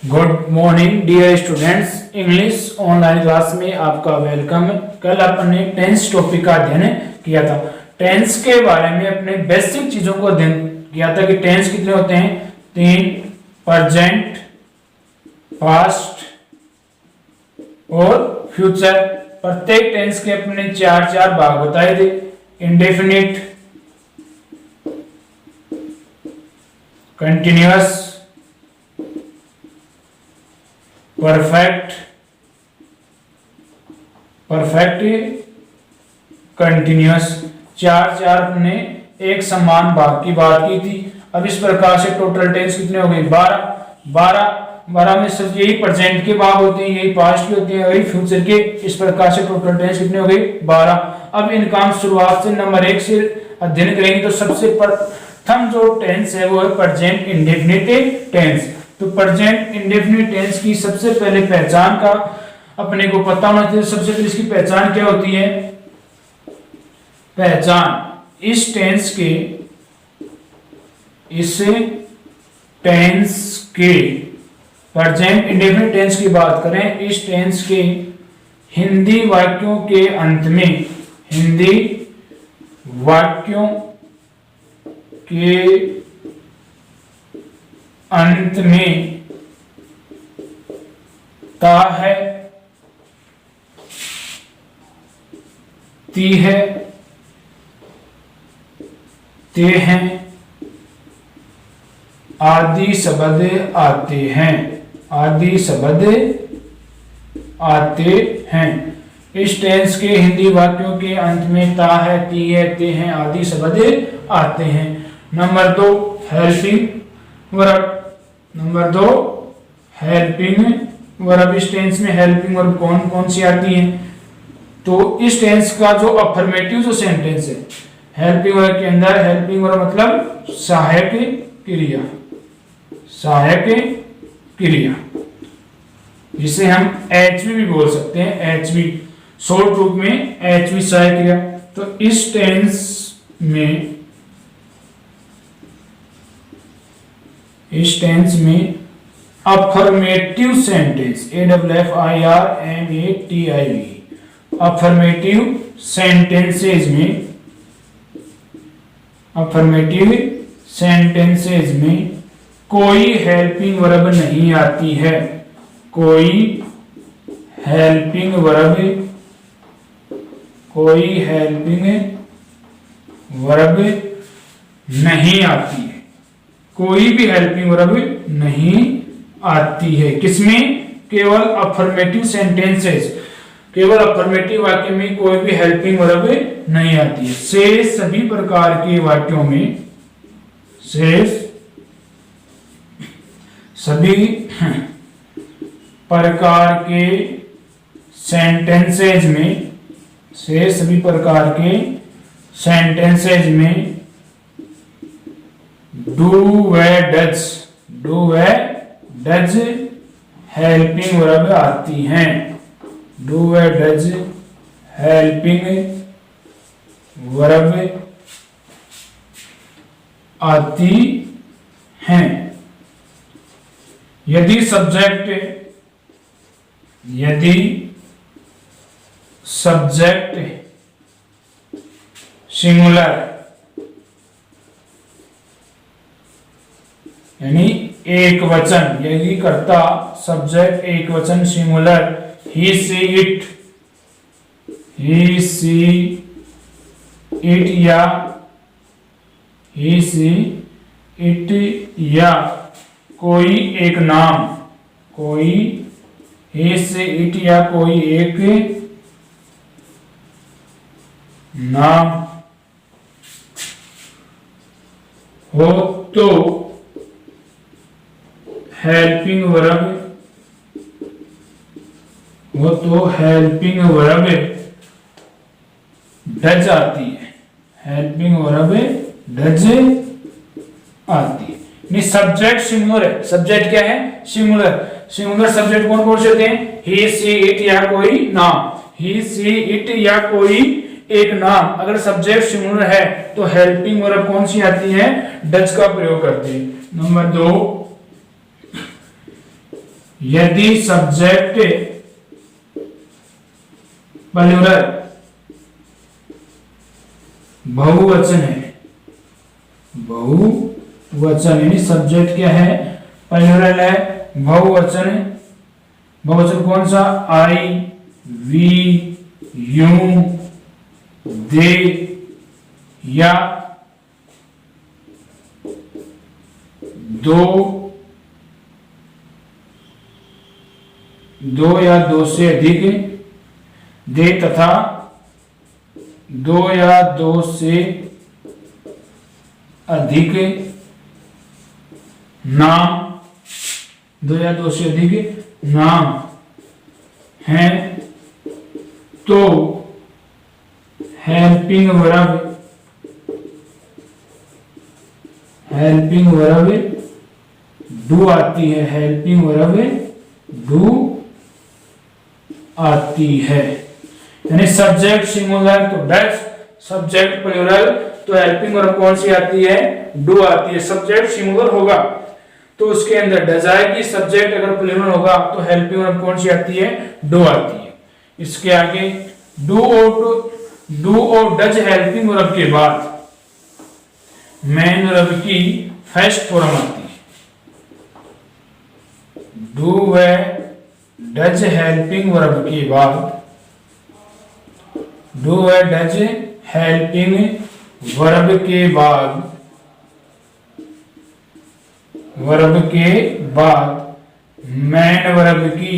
Good morning dear students, English online class में आपका welcome है। कल अपने टेंस टॉपिक का अध्ययन किया था। टेंस के बारे में अपने बेसिक चीजों को अध्ययन किया था कि टेंस कितने होते हैं, 3, प्रेजेंट, पास्ट और फ्यूचर। प्रत्येक टेंस के अपने चार भाग बताए थे। इंडेफिनिट, कंटिन्यूअस, परफेक्ट, कंटिन्यूअस, चार अपने एक समान भाग की बात की थी। अब इस प्रकार से टोटल टेंस कितने हो गए, 12 में सिर्फ यही प्रेजेंट के भाग होते हैं, यही पास्ट के होते हैं, यही फ्यूचर के। इस प्रकार से टोटल टेंस कितने हो गए, 12। अब इनका हम शुरुआत से नंबर 1 से अध्ययन करेंगे। तो सबसे प्रथम जो टेंस है वो है प्रेजेंट इंडेफिनिट टेंस। तो प्रेजेंट इंडेफिनिट टेंस की सबसे पहले पहचान का अपने को पता होना चाहिए। सबसे पहले इसकी पहचान क्या होती है, पहचान इस टेंस के प्रेजेंट इंडेफिनिट टेंस की बात करें, इस टेंस के हिंदी वाक्यों के अंत में ता है, ती है, ते हैं आदि शब्द आते हैं। इस टेंस के हिंदी वाक्यों के अंत में ता है, ती है, ते हैं आदि शब्द आते हैं। Number 2 helping verb. Number 2 helping verb. इस टेंस में हेल्पिंग वर्ब कौन कौन सी आती है, तो इस टेंस का जो अफर्मेटिव जो सेंटेंस है, हेल्पिंग वर्ब के अंदर हेल्पिंग वर्ब मतलब सहायक क्रिया, जिसे हम एचवी भी बोल सकते हैं। एचवी शॉर्ट रूप में एचवी सहायक क्रिया। तो इस टेंस में affirmative sentence, AFFIRMATIV, affirmative sentences में कोई हेल्पिंग वर्ब नहीं आती है, कोई हेल्पिंग वर्ब नहीं आती है, कोई भी हेल्पिंग वर्ब नहीं आती है। किसमें, केवल अफर्मेटिव सेंटेंसेस, केवल अफर्मेटिव वाक्य में कोई भी हेल्पिंग वर्ब नहीं आती है। शेष सभी प्रकार के वाक्यों में, शेष सभी प्रकार के सेंटेंसेज में डू व डज हेल्पिंग वर्ब आती हैं, डू व डज हेल्पिंग वर्ब आती हैं। यदि सब्जेक्ट सिंगुलर यानी एक वचन, यदि कर्ता सब्जेक्ट एक वचन सिंगुलर, ही सी इट या कोई एक नाम, नाम हो तो हेल्पिंग वर्ब डज आती है, नहीं सब्जेक्ट सिंगुलर है, सब्जेक्ट क्या है, सिंगुलर सब्जेक्ट कौन कौन से होते हैं, ही सी इट या कोई नाम, ही सी इट या कोई एक नाम। अगर सब्जेक्ट सिंगुलर है तो हेल्पिंग वर्ब कौन सी आती है, डज का प्रयोग करते हैं। नंबर 2 यदि सब्जेक्ट प्लूरल बहुवचन है, बहुवचन यानी सब्जेक्ट क्या है, प्लूरल है, बहुवचन, बहुवचन कौन सा, आई, वी, यू, दे या दो या दो से अधिक, दे तथा दो या दो से अधिक नाम, दो या दो से अधिक नाम हैं तो हेल्पिंग वर्ब डू आती है, हेल्पिंग वर्ब डू आती है। यानी सब्जेक्ट सिंगुलर तो डज, सब्जेक्ट प्लूरल तो हेल्पिंग वर्ब कौन सी आती है, डू आती है। सब्जेक्ट सिंगुलर होगा तो उसके अंदर डज आएगी, सब्जेक्ट अगर प्लूरल होगा तो हेल्पिंग वर्ब कौन सी आती है, डू आती है। इसके आगे डू और डज हेल्पिंग वर्ब के बाद मेन वर्ब की फर्स्ट फॉर्म आती है। डू व डज हेल्पिंग वर्ब के बाद, डू व डज हेल्पिंग वर्ब के बाद, वर्ब के बाद मेन वर्ब की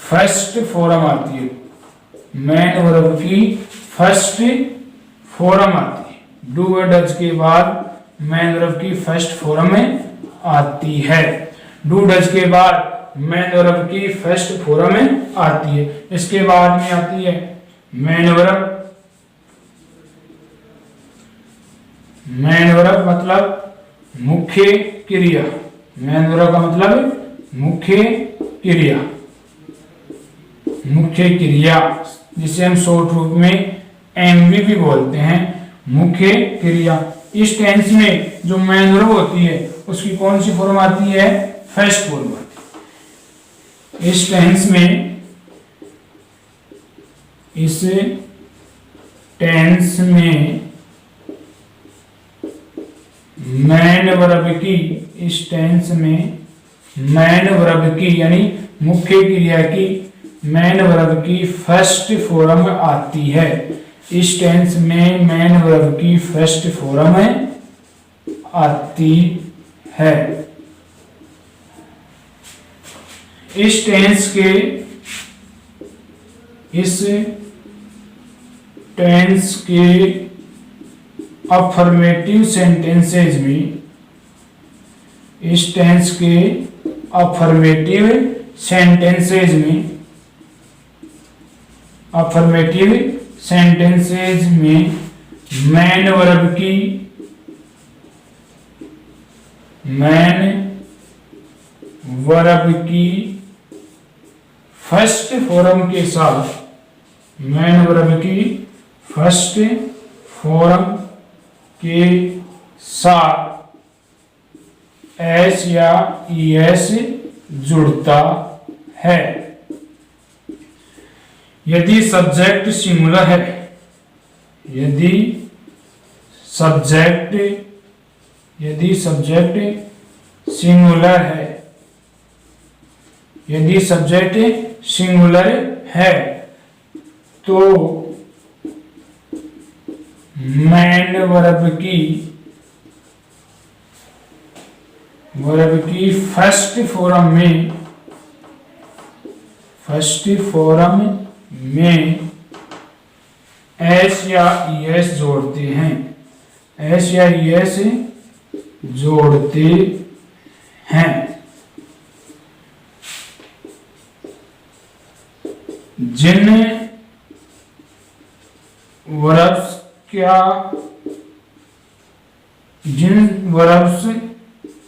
फर्स्ट फॉर्म आती है, मेन वर्ब की फर्स्ट फॉर्म आती है। डू व डज के बाद मेन वर्ब की फर्स्ट फॉर्म आती है, डू डज के बाद मेन वर्ब की फर्स्ट फॉर्म आती है। इसके बाद में आती है मेन वर्ब, मेन वर्ब मतलब मुख्य क्रिया, मेन वर्ब का मतलब मुख्य क्रिया, मुख्य क्रिया जिसे हम शॉर्ट रूप में एमवी भी बोलते हैं, मुख्य क्रिया। इस टेंस में जो मेन वर्ब होती है उसकी कौन सी फॉर्म आती है, फर्स्ट फॉर्म आती है। इस टेंस में, इस टेंस में मेन वर्ब की, इस टेंस में मेन वर्ब की यानी मुख्य क्रिया की मेन वर्ब की फर्स्ट फॉर्म आती है। इस टेंस में मेन वर्ब की फर्स्ट फॉर्म आती है। इस टेंस के, इस टेंस के अफर्मेटिव सेंटेंसेज में, इस टेंस के अफर्मेटिव सेंटेंसेज में, अफर्मेटिव सेंटेंसेज में मेन वर्ब की, मेन वर्ब की फर्स्ट फॉर्म के साथ, मेन वर्ब की फर्स्ट फॉर्म के साथ एस या ईएस जुड़ता है। यदि सब्जेक्ट सिंगुलर है, यदि सब्जेक्ट सिंगुलर है, यदि सब्जेक्ट सिंगुलर है तो मेन वर्ब की फर्स्ट फॉर्म में एस या ईएस जोड़ते हैं, एस या ईएस जोड़ते हैं। जिन वर्ब्स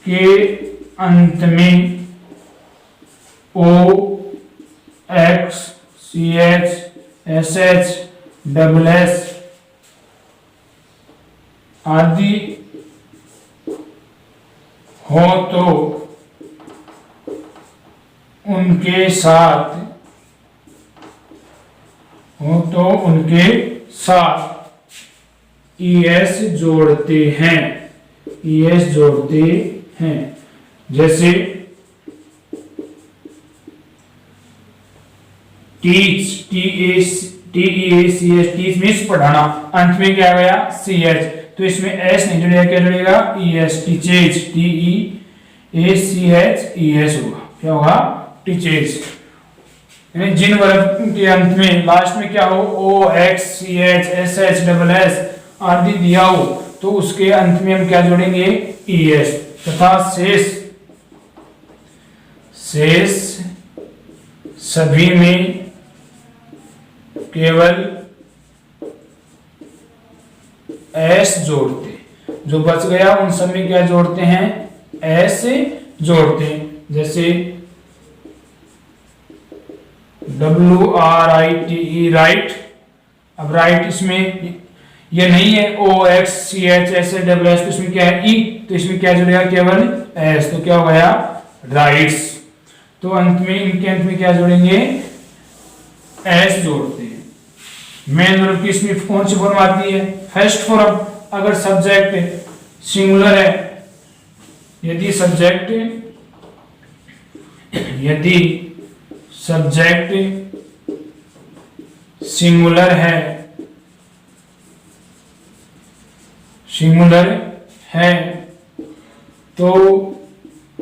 के अंत में O, X, C H, S H, double S आदि हो तो उनके साथ ES जोड़ते हैं, ES जोड़ते हैं। जैसे टीच, TEACH, टीच मीन्स पढ़ाना, अंत में क्या गया CH, तो इसमें S नहीं जुड़ेगा, क्या जुड़ेगा ES, टीचेज, TEACH ES होगा, क्या होगा टीचेज। यानी जिन वर्ग के अंत में लास्ट में क्या हो OX CH SH SS आदि दिया हो तो उसके अंत में हम क्या जोड़ेंगे ES, तथा शेष सभी में केवल S जोड़ते, जो बच गया उन सब में क्या जोड़ते हैं S जोड़ते हैं। जैसे WRITE राइट, अब राइट इसमें ये नहीं है OX CH SH तो इसमें क्या है E, तो इसमें क्या जुड़ेगा केवल S, तो क्या हो गया राइट्स। तो अंत में इनके अंत में क्या जोड़ेंगे S जोड़ते हैं। मेन वर्ब की इसमें कौन सी फॉर्म आती है फर्स्ट फॉर्म। अगर सब्जेक्ट सिंगुलर है, यदि सब्जेक्ट सिंगुलर है तो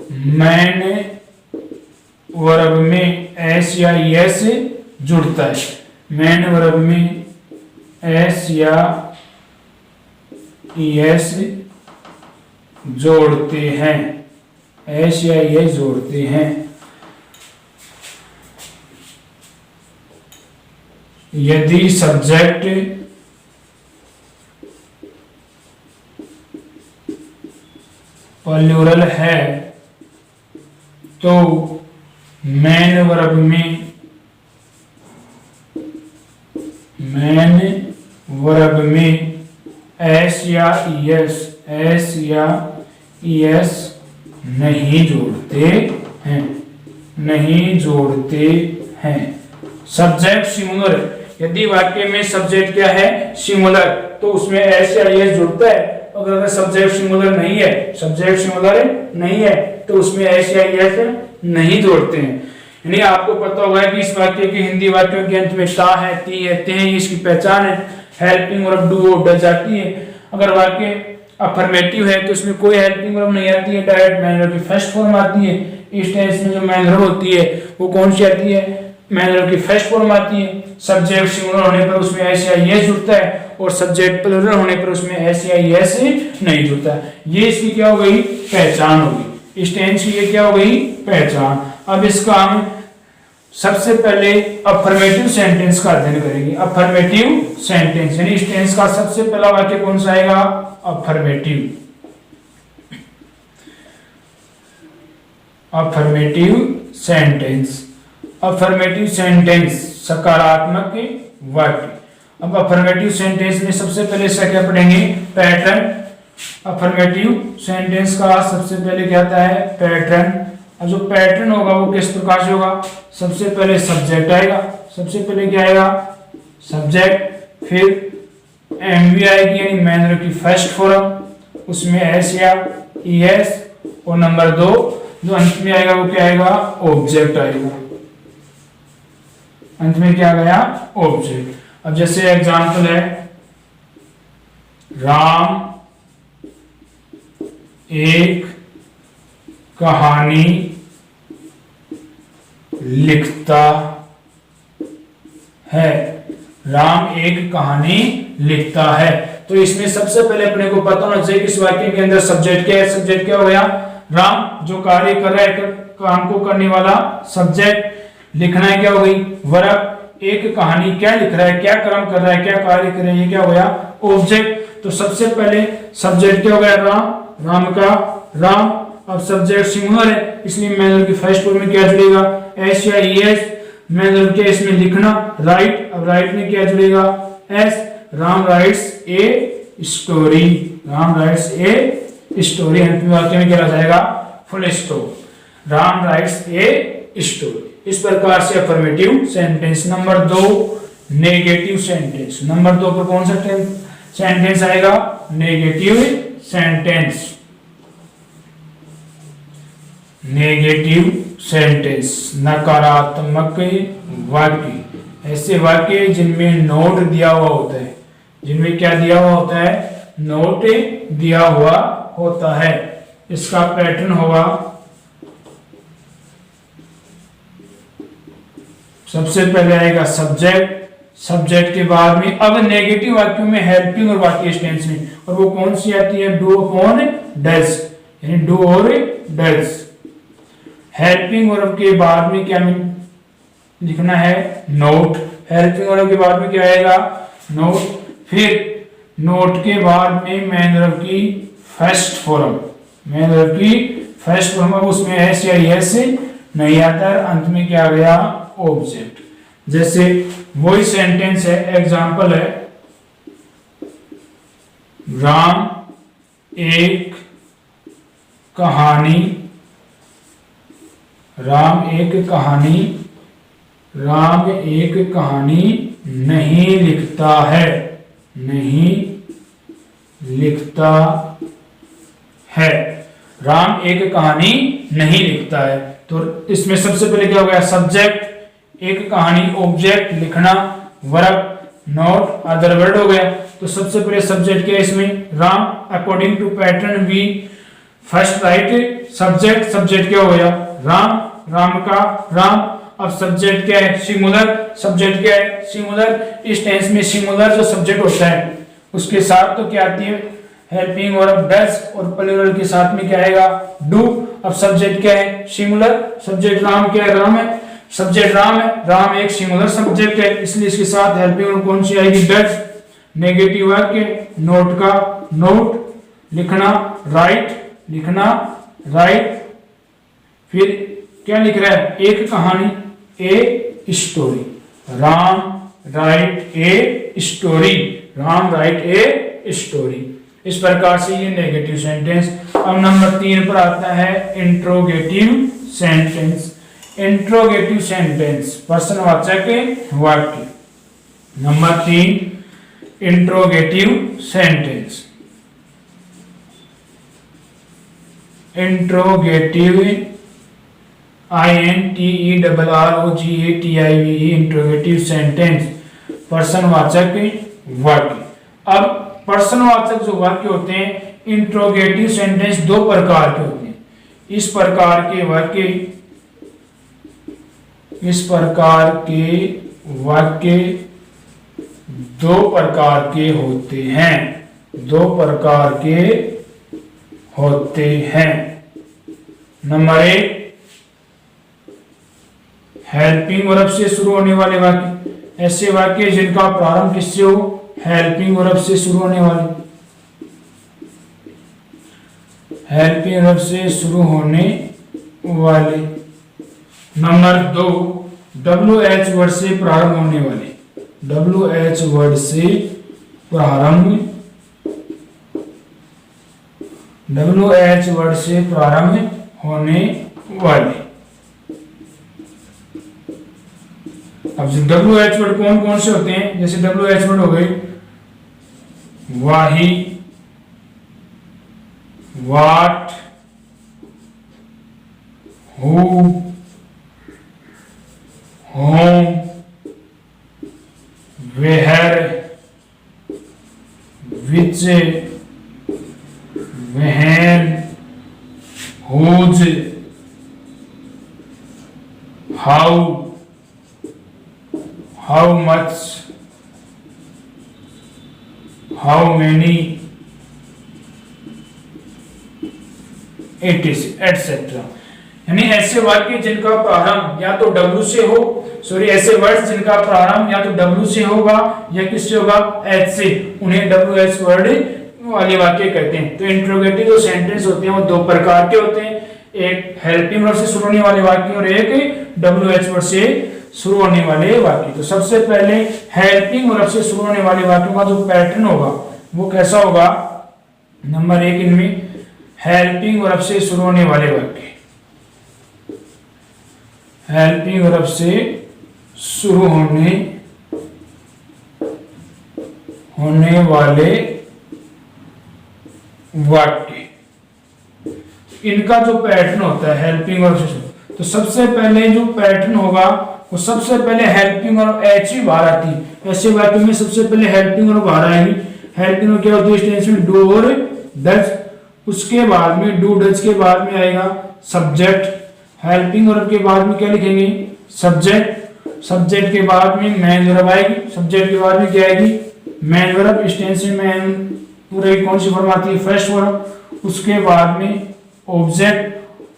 मैन वर्ब में S या ES जुड़ता है। मैन वर्ब में S या ES जोड़ते हैं, S या ES जोड़ते हैं। यदि सब्जेक्ट प्लूरल है तो मैन वर्ब में S या ES नहीं जोड़ते हैं। सब्जेक्ट सिंगुलर, यदि वाक्य में सब्जेक्ट क्या है सिंगुलर तो उसमें S या ES जुड़ता है। अगर सब्जेक्ट सिंगुलर नहीं है तो उसमें S या ES नहीं जोड़ते हैं। यानी आपको पता होगा कि इस वाक्य के हिंदी वाक्यों के अंत में ता है, ती है, ते हैं, इसकी पहचान है। हेल्पिंग वर्ब डू डज आती है। अगर वाक्य अफर्मेटिव है तो उसमें कोई हेल्पिंग वर्ब नहीं आती है, डायरेक्ट मैन वर्ब की फर्स्ट फॉर्म आती है। इस टेंस में जो मैन वर्ब होती है वो कौन सी आती है मैन वर्ब की फर्स्ट फॉर्म आती है। सब्जेक्ट सिंगुलर होने पर उसमें S या ES जुड़ता है और सब्जेक्ट प्लूरल होने पर उसमें S या ES नहीं जुड़ता है। ये इसकी क्या हो गई पहचान होगी, इस टेंस की ये क्या हो गई पहचान। अब इसका हम सबसे पहले अफर्मेटिव सेंटेंस का अध्ययन करेंगे। अफर्मेटिव सेंटेंस यानी इस टेंस का सबसे पहला वाक्य कौन सा आएगा अफर्मेटिव सेंटेंस। अफर्मेटिव सेंटेंस सकारात्मक वाक्य। अब अफर्मेटिव सेंटेंस में सबसे पहले इसका क्या पढ़ेंगे पैटर्न। अफर्मेटिव सेंटेंस का सबसे पहले क्या आता है पैटर्न। अब जो पैटर्न होगा वो किस प्रकार से होगा, सबसे पहले सब्जेक्ट आएगा, सबसे पहले क्या आएगा सब्जेक्ट, फिर एमवी आएगी यानी मैन वर्ब की फर्स्ट फॉर्म, उसमें S या ES, और नंबर 2 जो अंत में आएगा वो क्या आएगा ऑब्जेक्ट आएगा। अंत में क्या गया ऑब्जेक्ट। अब जैसे एग्जांपल है राम एक कहानी लिखता है। राम एक कहानी लिखता है। तो इसमें सबसे पहले अपने को पता होना चाहिए कि इस वाक्य के अंदर सब्जेक्ट क्या है। सब्जेक्ट क्या हो गया राम, जो कार्य कर रहा है काम को करने वाला सब्जेक्ट। लिखना है क्या हो गई वर्ब, एक कहानी क्या लिख रहा है, क्या कर्म कर रहा है, क्या कार्य कर रहा है, ये क्या हो गया ऑब्जेक्ट। तो सबसे पहले सब्जेक्ट क्या हो गया राम, राम का राम। अब सब्जेक्ट सिंगुलर है इसलिए मैन वर्ब की फर्स्ट फॉर्म में क्या जुड़ेगा S या ES। मैन वर्ब क्या इसमें लिखना राइट, अब राइट में क्या जुड़ेगा S। Ram writes a story, Ram writes a story, अंतिम वाक्य में क्या आ जाएगा, full stop, Ram writes a story. इस प्रकार से affirmative sentence. Number 2 negative sentence. Number 2 पर कौन सा सेंटेंस आएगा, नेगेटिव सेंटेंस। नेगेटिव सेंटेंस नकारात्मक वाक्य, ऐसे वाक्य जिनमें नोट दिया हुआ होता है, जिनमें क्या दिया हुआ होता है, नोट दिया हुआ होता है। इसका पैटर्न होगा, सबसे पहले आएगा सब्जेक्ट, सब्जेक्ट के बाद में अब नेगेटिव वाक्यों में हेल्पिंग और वाक्य टेंस में, और वो कौन सी आती है, डू अपॉन डज, यानी डू और डज। हेल्पिंग वर्ब के बाद में क्या लिखना है, नोट। हेल्पिंग वर्ब के बाद में क्या आएगा, नोट। फिर नोट के बाद में मेन वर्ब की फर्स्ट फॉर्म, मेन वर्ब की फर्स्ट फॉर्म, उसमें एस या एस नहीं आता, अंत में क्या आ गया, ऑब्जेक्ट। जैसे वही सेंटेंस है, एग्जांपल है, राम एक कहानी, राम एक कहानी, राम एक कहानी नहीं लिखता है, नहीं लिखता है, राम एक कहानी नहीं लिखता है। तो इसमें सबसे पहले क्या हो गया, सब्जेक्ट, एक कहानी, ऑब्जेक्ट, लिखना, वर्ब, नोट, अदर वर्ड हो गया। तो सबसे पहले सब्जेक्ट क्या है इसमें, Ram. According to pattern we first write subject, subject क्या हो गया, राम, राम का राम। अब सब्जेक्ट क्या है, सिंगुलर, सब्जेक्ट क्या है, सिंगुलर। इस टेंस में सिंगुलर जो सब्जेक्ट होता है उसके साथ तो क्या आती है, हेल्पिंग वर्ब डज, और प्लूरल के साथ में क्या आएगा, डू। अब सब्जेक्ट क्या है, सिंगुलर, सब्जेक्ट राम क्या है, राम है, सब्जेक्ट राम है, राम एक सिंगुलर सब्जेक्ट है, इसलिए इसके साथ हेल्पिंग वर्ब कौन सी आएगी, डज। नेगेटिव वाक्य, नोट का नोट, लिखना, राइट, लिखना, राइट। फिर क्या लिख रहा है, एक कहानी, a story, Ram right a story, Ram right a story. इस प्रकार से ये नेगेटिव सेंटेंस। अब नंबर 3 पर आता है इंट्रोगेटिव सेंटेंस। इंट्रोगेटिव सेंटेंस प्रश्नवाचक वाक्य। Number 3 interrogative sentence. Interrogative INTERROGATIVE interrogative sentence प्रश्नवाचक वाक्य। अब प्रश्नवाचक जो वाक्य होते हैं, इंट्रोगेटिव सेंटेंस 2 प्रकार के होते हैं। इस प्रकार के वाक्य दो प्रकार के होते हैं, 2 प्रकार के होते हैं। नंबर 1 हेल्पिंग वर्ब से शुरू होने वाले वाक्य, ऐसे वाक्य जिनका प्रारंभ किससे हो, हेल्पिंग वर्ब से शुरू होने वाले, हेल्पिंग वर्ब से शुरू होने वाले। नंबर 2 WH वर्ड से प्रारंभ होने वाले, WH वर्ड से प्रारंभ, WH वर्ड से प्रारंभ होने वाले। अब WH वर्ड कौन कौन से होते हैं, जैसे WH वर्ड हो गए वाही, वाट, who, home, where, which, when, whose, how, how much, how many, etc. यानी ऐसे वाक्य जिनका प्रारंभ या तो W से हो, ऐसे वर्ड जिनका प्रारंभ या तो W से होगा या किससे होगा, H से, उन्हें WH वर्ड वाले वाक्य कहते हैं। तो इंट्रोगेटिव जो सेंटेंस होते हैं वो 2 प्रकार के होते हैं, एक हेल्पिंग वर्ब से शुरू होने वाले वाक्य और एक WH वर्ड से शुरू होने वाले वाक्य। तो सबसे पहले हेल्पिंग वर्ब से शुरू होने वाले वाक्यों का जो पैटर्न होगा वो कैसा होगा? नंबर 1 इनमें हेल्पिंग वर्ब से शुरू होने वाले वाक्य, हेल्पिंग वर्ब से शुरू होने वाले वाक्य, इनका जो पैटर्न होता है हेल्पिंग वर्ब से शुरू, तो सबसे पहले जो पैटर्न होगा वो सबसे पहले हेल्पिंग वर्ब एच ही बाहर आती है। ऐसे वाक्य में सबसे पहले हेल्पिंग वर्ब बाहर आएगी। हेल्पिंग वर्ब क्या होती है इस टेंस में? डू और डज। उसके बाद में डू डज के बाद में आएगा सब्जेक्ट। हेल्पिंग वर्ब के बाद में क्या लिखेंगे? सब्जेक्ट। सब्जेक्ट के बाद में मेन वर्ब आएगी। सब्जेक्ट के बाद में क्या आएगी? Main verb. इस टेंस में मेन पूरे कौन सी फॉर्म आती है? First verb. उसके बाद में ऑब्जेक्ट।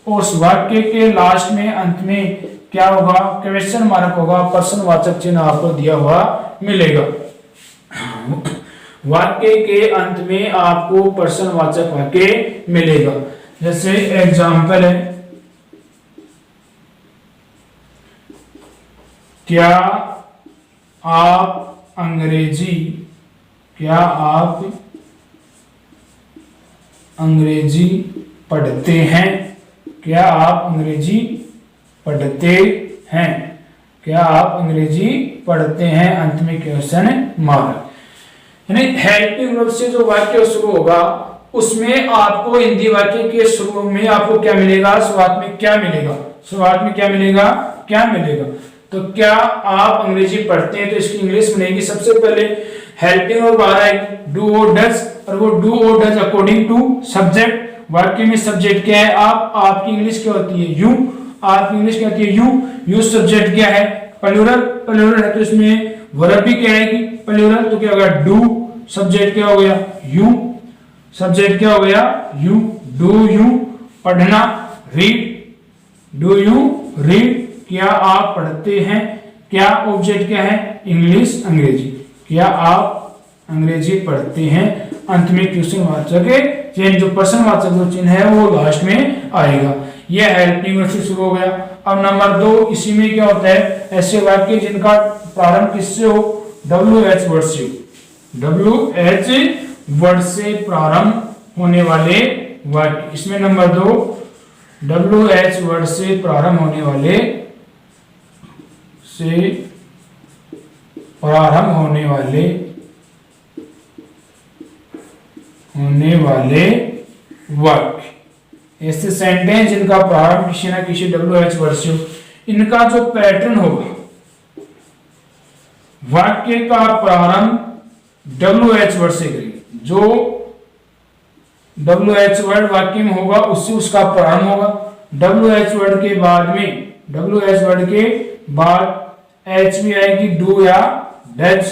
उस वाक्य के लास्ट में अंत में क्या होगा? क्वेश्चन मार्क होगा, प्रश्नवाचक चिन्ह आपको दिया हुआ मिलेगा। वाक्य के अंत में आपको प्रश्नवाचक वाक्य मिलेगा। जैसे एग्जाम्पल है, क्या आप अंग्रेजी पढ़ते हैं? क्या आप अंग्रेजी पढ़ते हैं? क्या आप अंग्रेजी पढ़ते हैं? अंत में क्वेश्चन मार्क। यानी हेल्पिंग वर्ब से जो वाक्य शुरू होगा उसमें आपको हिंदी वाक्य के शुरू में आपको क्या मिलेगा? शुरुआत में क्या मिलेगा? शुरुआत में क्या मिलेगा? क्या मिलेगा? तो क्या आप अंग्रेजी पढ़ते हैं, तो इसकी इंग्लिश बनेगी सबसे पहले हेल्पिंग वर्ब आ रहा है डू और डज, और वो डू और डज अकॉर्डिंग टू सब्जेक्ट। वाक्य में सब्जेक्ट क्या है? आप। आपकी इंग्लिश क्या होती है? यू। आपकी इंग्लिश क्या होती है? यू। यू सब्जेक्ट क्या है? प्लूरल। प्लूरल है तो इसमें वर्ब भी क्या आएगी? प्लूरल। तो क्या होगा? डू। सब्जेक्ट क्या हो गया? यू। सब्जेक्ट क्या हो गया? यू। डू यू पढ़ना, रीड। Do you read? क्या आप पढ़ते हैं? क्या ऑब्जेक्ट क्या है? इंग्लिश, अंग्रेजी। क्या आप अंग्रेजी पढ़ते हैं? अंत में क्वेश्चन वाचक चिन्ह, जो प्रश्नवाचक जो चिन्ह है वो लास्ट में आएगा। यह हेल्पिंग वर्ब से शुरू हो गया। अब नंबर 2, इसी में क्या होता है? ऐसे वाक्य जिनका प्रारंभ किससे हो? WH वर्ड से। WH वर्ड से प्रारंभ होने वाले वाक्य। इसमें नंबर 2 WH वर्ड से प्रारंभ होने वाले वाक्य, ऐसे सेंटेंस जिनका प्रारंभ किसी ना किसी WH वर्ड से हो, इनका जो पैटर्न होगा, वाक्य का प्रारंभ WH वर्ड से करेंगे। जो WH वर्ड वाक्य में होगा उससे उसका प्रारंभ होगा। WH वर्ड के बाद H भी आएगी, डू या डज।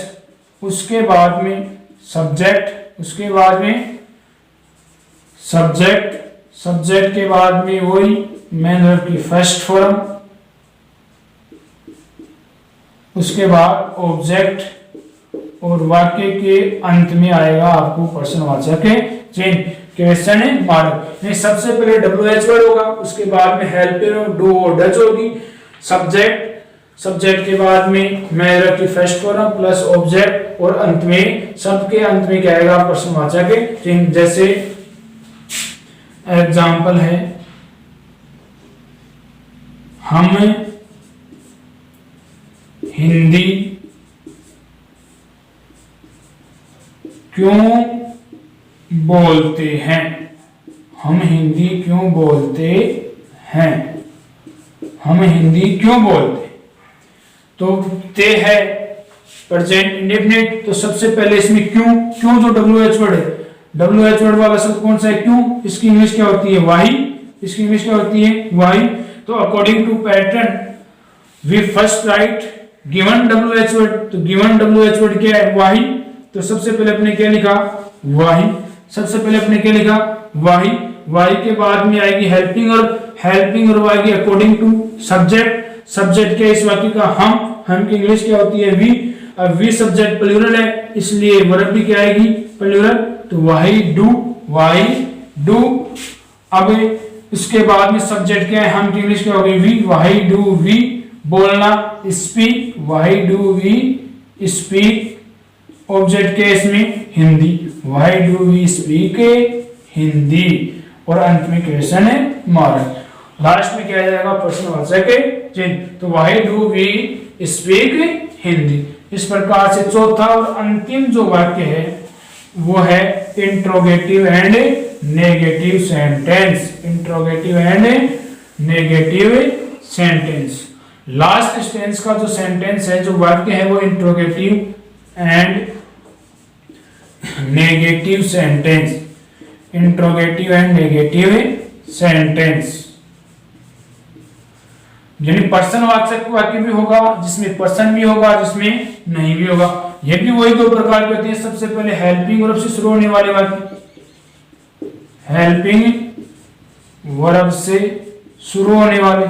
उसके बाद में सब्जेक्ट, उसके बाद में सब्जेक्ट के बाद में वही मेन वर्ब की फर्स्ट फॉर्म, उसके बाद ऑब्जेक्ट, और वाक्य के अंत में आएगा आपको प्रश्नवाचक चिन्ह, क्वेश्चन मार्क। नहीं, सबसे पहले WH वर्ड होगा, उसके बाद में हेल्पिंग डू और डज होगी, सब्जेक्ट के बाद में मेन वर्ब की फर्स्ट फॉर्म प्लस ऑब्जेक्ट, और अंत में सबके अंत में क्या आएगा? प्रश्नवाचक चिन्ह। जैसे एग्जाम्पल है, हम हिंदी क्यों बोलते हैं? हम हिंदी क्यों बोलते हैं? हम हिंदी क्यों बोलते? तो ते है प्रेजेंट इंडेफिनिट, तो सबसे पहले इसमें क्यों जो WH वर्ड है, WH वर्ड वाला शब्द कौन सा है? क्यों। इसकी इंग्लिश क्या होती है? वाई। इसकी इंग्लिश क्या होती है? वाई। तो according to pattern we first write given WH word, तो गिवन WH वर्ड क्या है? वाई। तो सबसे पहले अपने क्या लिखा? वाई। सबसे पहले अपने क्या लिखा? वाई। वाई के बाद में आएगी हेल्पिंग वर्ब आएगी अकॉर्डिंग टू सब्जेक्ट क्या इस वाक्य का? हम की इंग्लिश क्या होती है? वी। अब वी सब्जेक्ट प्लूरल है, इसलिए वर्ब भी क्या आएगी? प्लूरल। तो वाई डू। अब इसके बाद में सब्जेक्ट क्या है? हम की इंग्लिश क्या होगी? वी। वाई डू वी बोलना, speak. Why do we speak. Object क्या है इसमें? Hindi. Why do we speak Hindi, और अंत में क्वेश्चन मार्क। लास्ट में क्या आ जाएगा, प्रश्नवाचक चिन्ह। तो why do we speak Hindi. इस प्रकार से चौथा और अंतिम जो वाक्य है वो है interrogative and negative sentence. Interrogative and negative sentence. Last sentence का जो सेंटेंस है, जो वाक्य है, वो interrogative and negative sentence. Interrogative and negative sentence, यानी पर्सनवाचक वाक्य भी होगा जिसमें पर्सन भी होगा, जिसमें नहीं भी होगा। ये भी वही दो प्रकार के होते हैं। सबसे पहले हेल्पिंग वर्ब से शुरू होने वाले वाक्य, हेल्पिंग वर्ब से शुरू होने वाले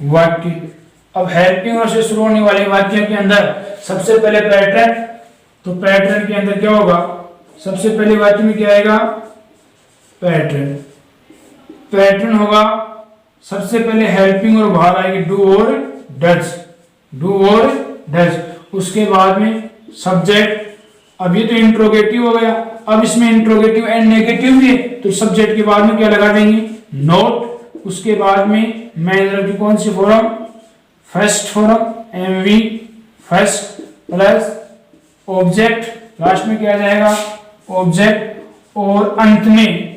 वाक्य। अब हेल्पिंग वर्ब से शुरू होने वाले वाक्य के अंदर सबसे पहले पैटर्न, तो पैटर्न के अंदर क्या होगा, सबसे पहले वाक्य में क्या आएगा, पैटर्न। पैटर्न होगा सबसे पहले हेल्पिंग और भाग आएगी डू और डज, डू और डज। उसके बाद में सब्जेक्ट। अब ये तो इंट्रोगेटिव हो गया, अब इसमें इंट्रोगेटिव एंड नेगेटिव भी है, तो सब्जेक्ट के बाद में क्या लगा देंगे, नोट। उसके बाद में मैनर की कौन सी form, first form, MV first plus object. Last में क्या जाएगा, ऑब्जेक्ट, और अंत में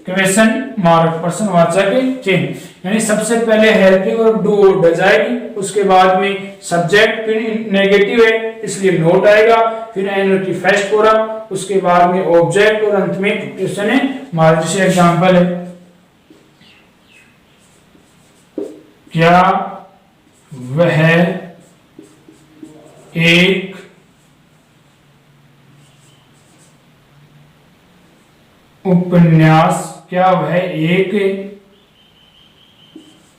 क्वेश्चन मार्क, प्रश्नवाचक चिन्ह। यानी सबसे पहले हेल्पिंग और डू और डज आएगी, उसके बाद में सब्जेक्ट, फिर नेगेटिव है इसलिए नोट आएगा, फिर एनर की फर्स्ट फॉर्म, उसके बाद में ऑब्जेक्ट, और अंत में क्वेश्चन मार्क। जैसे एग्जांपल है, क्या वह एक उपन्यास, क्या वह एक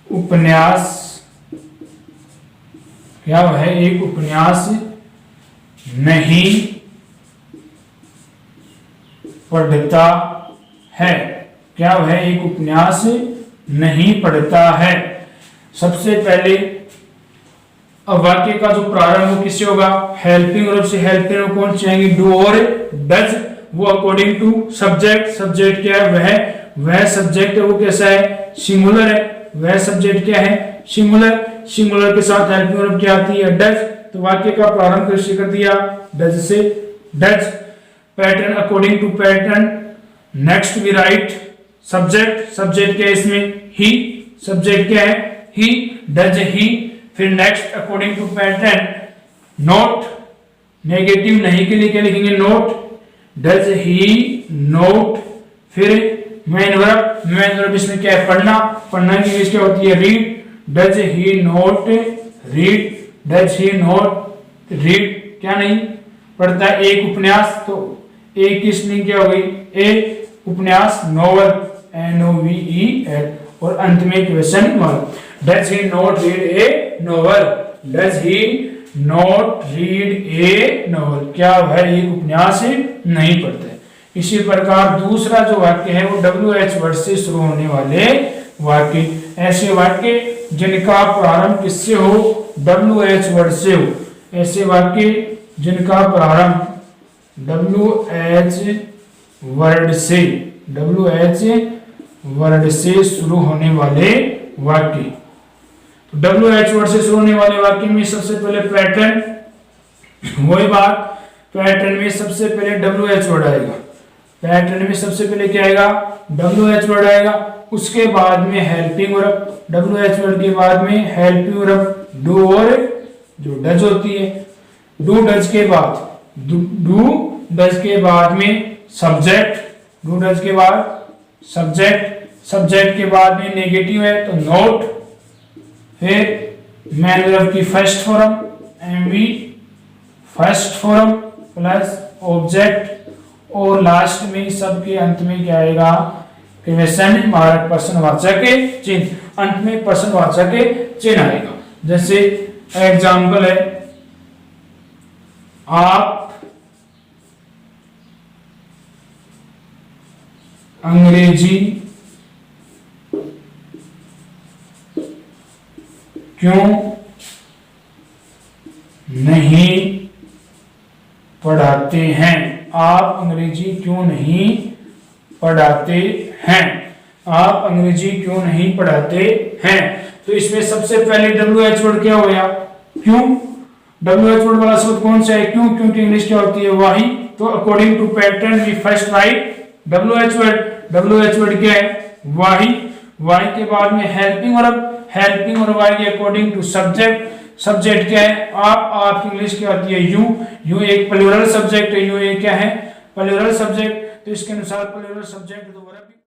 उपन्यास, क्या वह एक उपन्यास नहीं पढ़ता है, क्या वह एक उपन्यास नहीं पढ़ता है। सबसे पहले अब वाक्य का जो प्रारंभ वो किससे होगा, हेल्पिंग वर्ब से। हेल्पिंग वर्ब कौन चाहिए, डू और डज। वो अकॉर्डिंग टू सब्जेक्ट, सब्जेक्ट क्या है, वह सब्जेक्ट है, वो कैसा है, सिंगुलर है। वह सब्जेक्ट क्या है, सिंगुलर। सिंगुलर के साथ हेल्पिंग वर्ब क्या आती है, डज। तो वाक्य का प्रारंभ कैसे कर दिया, डज से, does. Pattern, according to pattern. Next we write subject, subject क्या है इसमें, ही। सब्जेक्ट क्या है, ही, डज ही। फिर next according to pattern, not. Negative नहीं के लिए क्या लिखेंगे, नोट, डज ही नोट। फिर मेन वर्ब, मेन वर्ब इसमें क्या है, पढ़ना। पढ़ना की इंग्लिश क्या होती है, read. Does he note read, does he note read, क्या नहीं पढ़ता। एक उपन्यास, तो एक की स्पेलिंग क्या हो गई, ए उपन्यास, नोवेल, NOVEL, और अंत में question mark. Does he note read A novel, does he note read A novel, क्या वह एक उपन्यास नहीं पढ़ता है। इसी प्रकार दूसरा जो वाक्य है वो WH वर्ड से शुरू होने वाले वाक्य। ऐसे वाक्य जिनका प्रारंभ किससे हो, WH वर्ड से हो। ऐसे वाक्य जिनका प्रारंभ WH वर्ड से, WH वर्ड से शुरू होने वाले वाक्य। WH वर्ड से शुरू होने वाले वाक्य में सबसे पहले पैटर्न, वही बात, पैटर्न में सबसे पहले WH वर्ड आएगा। पैटर्न में सबसे पहले क्या आएगा, WH वर्ड आएगा। उसके बाद में हेल्पिंग वर्ब, WH वर्ड के बाद में हेल्पिंग वर्ब डू और जो डज होती है। डू डज के बाद, डू डज के बाद में सब्जेक्ट, डू डज के बाद सब्जेक्ट, सब्जेक्ट के बाद में नेगेटिव है तो नोट। फिर मैन वर्ब की first form MV first form plus object, और लास्ट में सबके अंत में क्या आएगा, क्वेश्चन मार्क, प्रश्नवाचक चिन्ह। अंत में प्रश्नवाचक चिन्ह आएगा। जैसे एग्जांपल है, आप अंग्रेजी क्यों नहीं पढ़ाते हैं? आप अंग्रेजी क्यों नहीं पढ़ाते हैं? आप अंग्रेजी क्यों नहीं पढ़ाते हैं? तो इसमें सबसे पहले WH वर्ड क्या हो गया? क्यों? WH वर्ड वाला शब्द कौन सा है? क्यों? क्योंकि इंग्लिश क्या होती है? वाही। तो according to pattern we first write WH word. WH word क्या है? वाही। वाही के बाद में हेल्पिंग वर्ब। हेल्पिंग और why according to subject. Subject क्या है? आप इंग्लिश क्या होती है? यू। यू एक प्लूरल सब्जेक्ट है। यू एक क्या है? Plural subject. तो इसके अनुसार प्लूरल सब्जेक्ट तो वर्ब